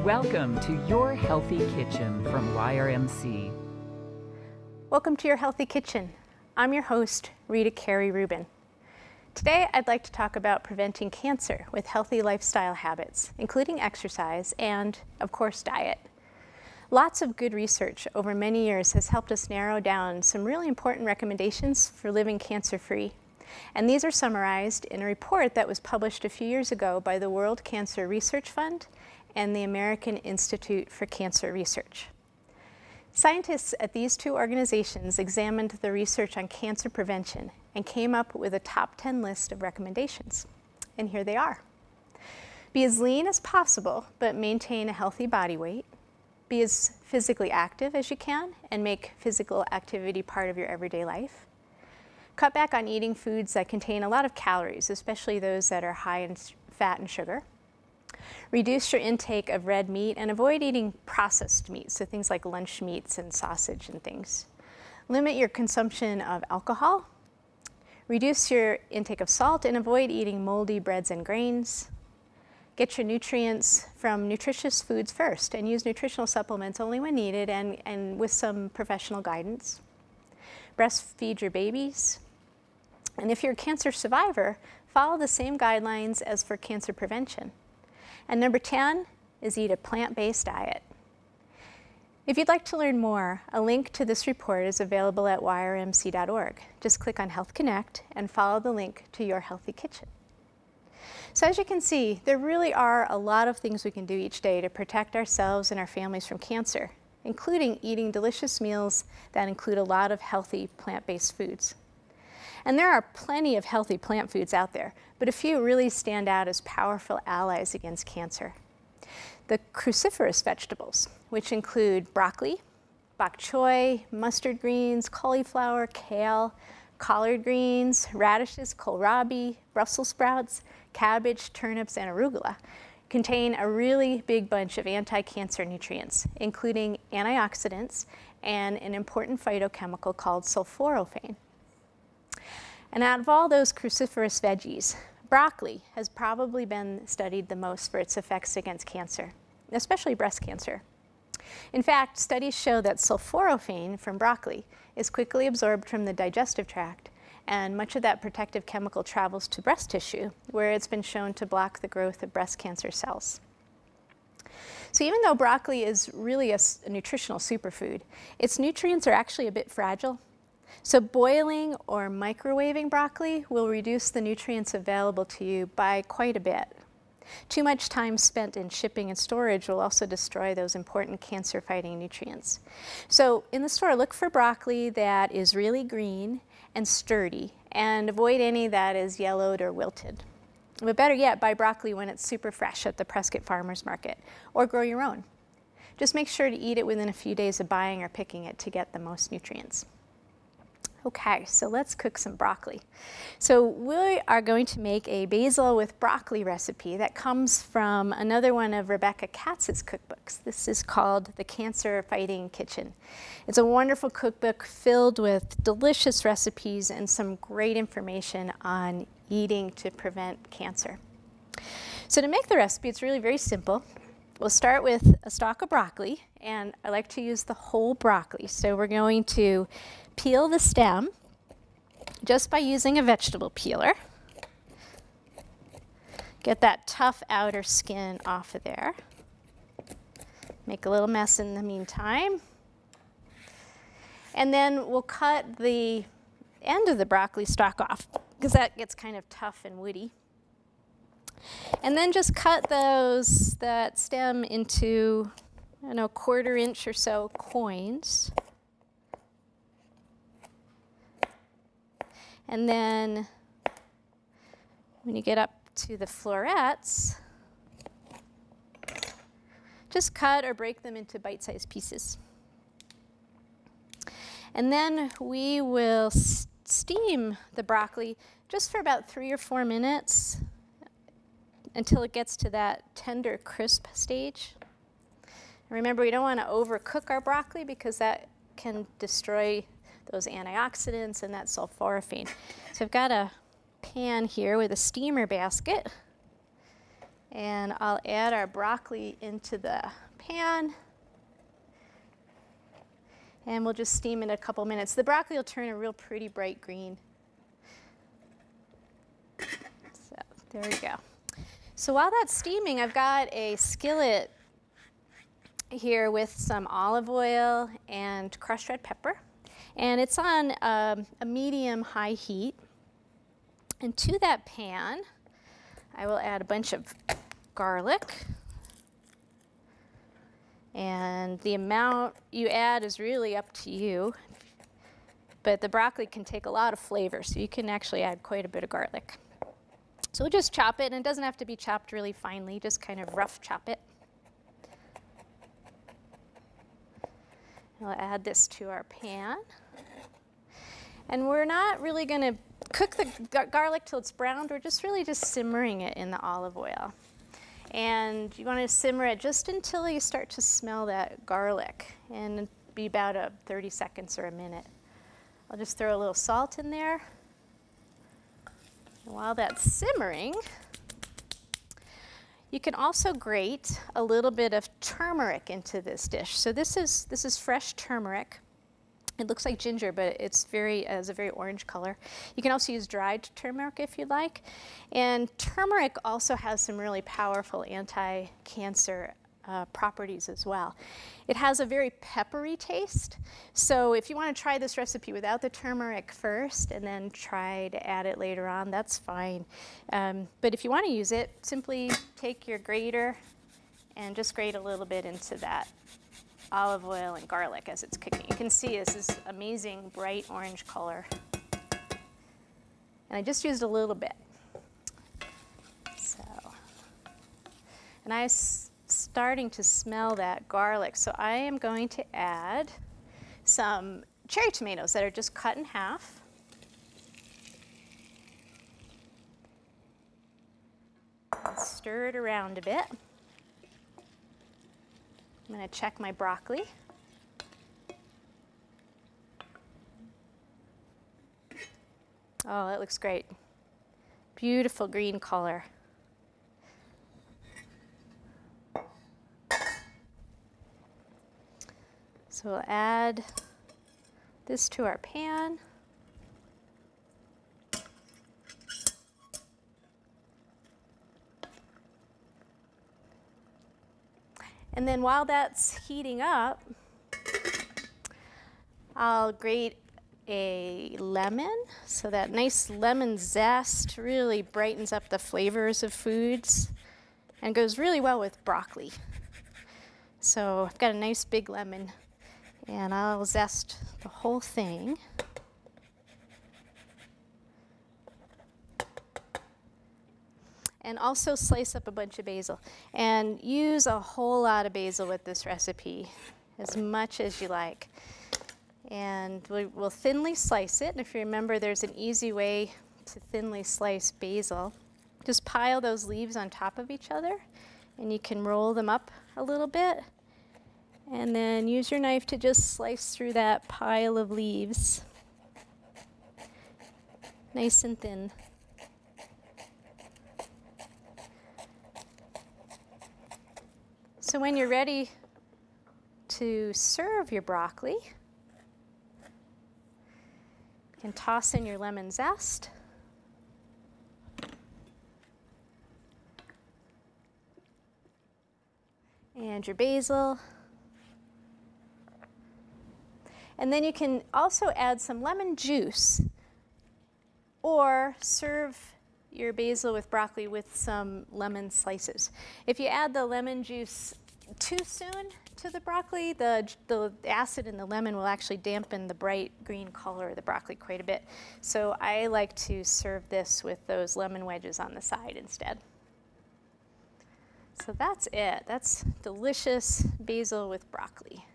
Welcome to Your Healthy Kitchen from YRMC. Welcome to Your Healthy Kitchen. I'm your host, Rita Carey Rubin. Today, I'd like to talk about preventing cancer with healthy lifestyle habits, including exercise and, of course, diet. Lots of good research over many years has helped us narrow down some really important recommendations for living cancer-free. And these are summarized in a report that was published a few years ago by the World Cancer Research Fund and the American Institute for Cancer Research. Scientists at these two organizations examined the research on cancer prevention and came up with a top 10 list of recommendations. And here they are. Be as lean as possible, but maintain a healthy body weight. Be as physically active as you can and make physical activity part of your everyday life. Cut back on eating foods that contain a lot of calories, especially those that are high in fat and sugar. Reduce your intake of red meat and avoid eating processed meat, so things like lunch meats and sausage and things. Limit your consumption of alcohol. Reduce your intake of salt and avoid eating moldy breads and grains. Get your nutrients from nutritious foods first and use nutritional supplements only when needed and with some professional guidance. Breastfeed your babies. And if you're a cancer survivor, follow the same guidelines as for cancer prevention. And number 10 is eat a plant-based diet. If you'd like to learn more, a link to this report is available at yrmc.org. Just click on Health Connect and follow the link to Your Healthy Kitchen. So as you can see, there really are a lot of things we can do each day to protect ourselves and our families from cancer, including eating delicious meals that include a lot of healthy plant-based foods. And there are plenty of healthy plant foods out there, but a few really stand out as powerful allies against cancer. The cruciferous vegetables, which include broccoli, bok choy, mustard greens, cauliflower, kale, collard greens, radishes, kohlrabi, Brussels sprouts, cabbage, turnips, and arugula, contain a really big bunch of anti-cancer nutrients, including antioxidants and an important phytochemical called sulforaphane. And out of all those cruciferous veggies, broccoli has probably been studied the most for its effects against cancer, especially breast cancer. In fact, studies show that sulforaphane from broccoli is quickly absorbed from the digestive tract, and much of that protective chemical travels to breast tissue, where it's been shown to block the growth of breast cancer cells. So even though broccoli is really a nutritional superfood, its nutrients are actually a bit fragile. So boiling or microwaving broccoli will reduce the nutrients available to you by quite a bit. Too much time spent in shipping and storage will also destroy those important cancer-fighting nutrients. So in the store, look for broccoli that is really green and sturdy, and avoid any that is yellowed or wilted. But better yet, buy broccoli when it's super fresh at the Prescott Farmers Market, or grow your own. Just make sure to eat it within a few days of buying or picking it to get the most nutrients. Okay, so let's cook some broccoli. So we are going to make a basil with broccoli recipe that comes from another one of Rebecca Katz's cookbooks. This is called The Cancer Fighting Kitchen. It's a wonderful cookbook filled with delicious recipes and some great information on eating to prevent cancer. So to make the recipe, it's really very simple. We'll start with a stalk of broccoli, and I like to use the whole broccoli. So we're going to peel the stem just by using a vegetable peeler. Get that tough outer skin off of there. Make a little mess in the meantime. And then we'll cut the end of the broccoli stalk off because that gets kind of tough and woody. And then just cut that stem into, I don't know, 1/4 inch or so coins. And then when you get up to the florets, just cut or break them into bite-sized pieces. And then we will steam the broccoli just for about 3 or 4 minutes until it gets to that tender, crisp stage. And remember, we don't want to overcook our broccoli because that can destroy those antioxidants and that sulforaphane. So I've got a pan here with a steamer basket. And I'll add our broccoli into the pan. And we'll just steam it a couple minutes. The broccoli will turn a real pretty bright green. So there we go. So while that's steaming, I've got a skillet here with some olive oil and crushed red pepper. And it's on a medium-high heat. And to that pan, I will add a bunch of garlic. And the amount you add is really up to you. But the broccoli can take a lot of flavor, so you can actually add quite a bit of garlic. So we'll just chop it, and it doesn't have to be chopped really finely, just kind of rough chop it. We'll add this to our pan. And we're not really going to cook the garlic till it's browned. We're just really just simmering it in the olive oil. And you want to simmer it just until you start to smell that garlic, and be about 30 seconds or a minute. I'll just throw a little salt in there. And while that's simmering, you can also grate a little bit of turmeric into this dish. So this is fresh turmeric. It looks like ginger, but it's has a very orange color. You can also use dried turmeric if you'd like. And turmeric also has some really powerful anti-cancer properties as well. It has a very peppery taste. So if you want to try this recipe without the turmeric first and then try to add it later on, that's fine. But if you want to use it, simply take your grater and just grate a little bit into that olive oil and garlic as it's cooking. You can see this is amazing bright orange color. And I just used a little bit. So, and I'm starting to smell that garlic. So I am going to add some cherry tomatoes that are just cut in half. And stir it around a bit. I'm going to check my broccoli. Oh, that looks great. Beautiful green color. So we'll add this to our pan. And then while that's heating up, I'll grate a lemon. So that nice lemon zest really brightens up the flavors of foods and goes really well with broccoli. So I've got a nice big lemon, and I'll zest the whole thing. And also slice up a bunch of basil. And use a whole lot of basil with this recipe, as much as you like. And we'll thinly slice it. And if you remember, there's an easy way to thinly slice basil. Just pile those leaves on top of each other, and you can roll them up a little bit. And then use your knife to just slice through that pile of leaves. Nice and thin. So when you're ready to serve your broccoli, you can toss in your lemon zest. And your basil. And then you can also add some lemon juice, or serve your basil with broccoli with some lemon slices. If you add the lemon juice too soon to the broccoli, the acid in the lemon will actually dampen the bright green color of the broccoli quite a bit. So I like to serve this with those lemon wedges on the side instead. So that's it. That's delicious basil with broccoli.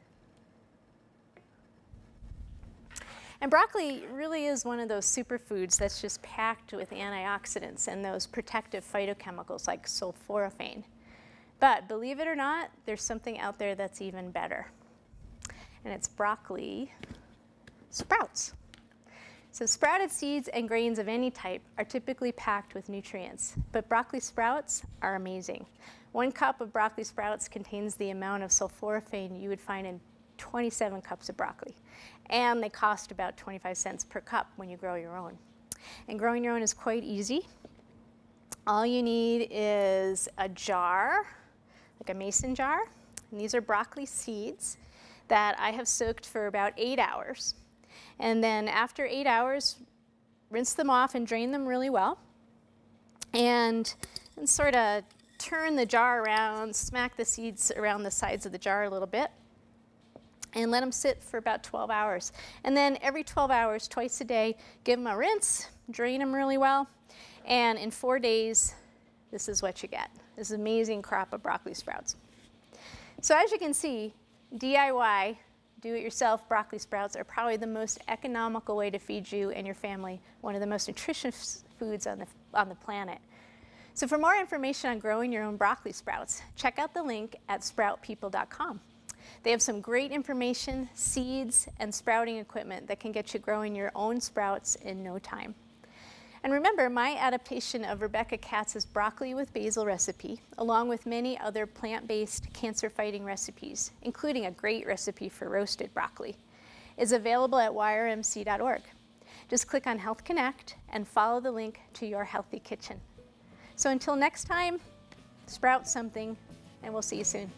And broccoli really is one of those superfoods that's just packed with antioxidants and those protective phytochemicals like sulforaphane. But believe it or not, there's something out there that's even better. And it's broccoli sprouts. So sprouted seeds and grains of any type are typically packed with nutrients, but broccoli sprouts are amazing. 1 cup of broccoli sprouts contains the amount of sulforaphane you would find in 27 cups of broccoli, and they cost about 25 cents per cup when you grow your own. And growing your own is quite easy. All you need is a jar, like a mason jar, and these are broccoli seeds that I have soaked for about 8 hours. And then after 8 hours, rinse them off and drain them really well, and sort of turn the jar around, smack the seeds around the sides of the jar a little bit, and let them sit for about 12 hours. And then every 12 hours, twice a day, give them a rinse, drain them really well, and in 4 days, this is what you get. This amazing crop of broccoli sprouts. So as you can see, DIY, do-it-yourself broccoli sprouts are probably the most economical way to feed you and your family one of the most nutritious foods on the planet. So for more information on growing your own broccoli sprouts, check out the link at sproutpeople.com. They have some great information, seeds, and sprouting equipment that can get you growing your own sprouts in no time. And remember, my adaptation of Rebecca Katz's broccoli with basil recipe, along with many other plant-based cancer-fighting recipes, including a great recipe for roasted broccoli, is available at yrmc.org. Just click on Health Connect and follow the link to your healthy kitchen. So until next time, sprout something, and we'll see you soon.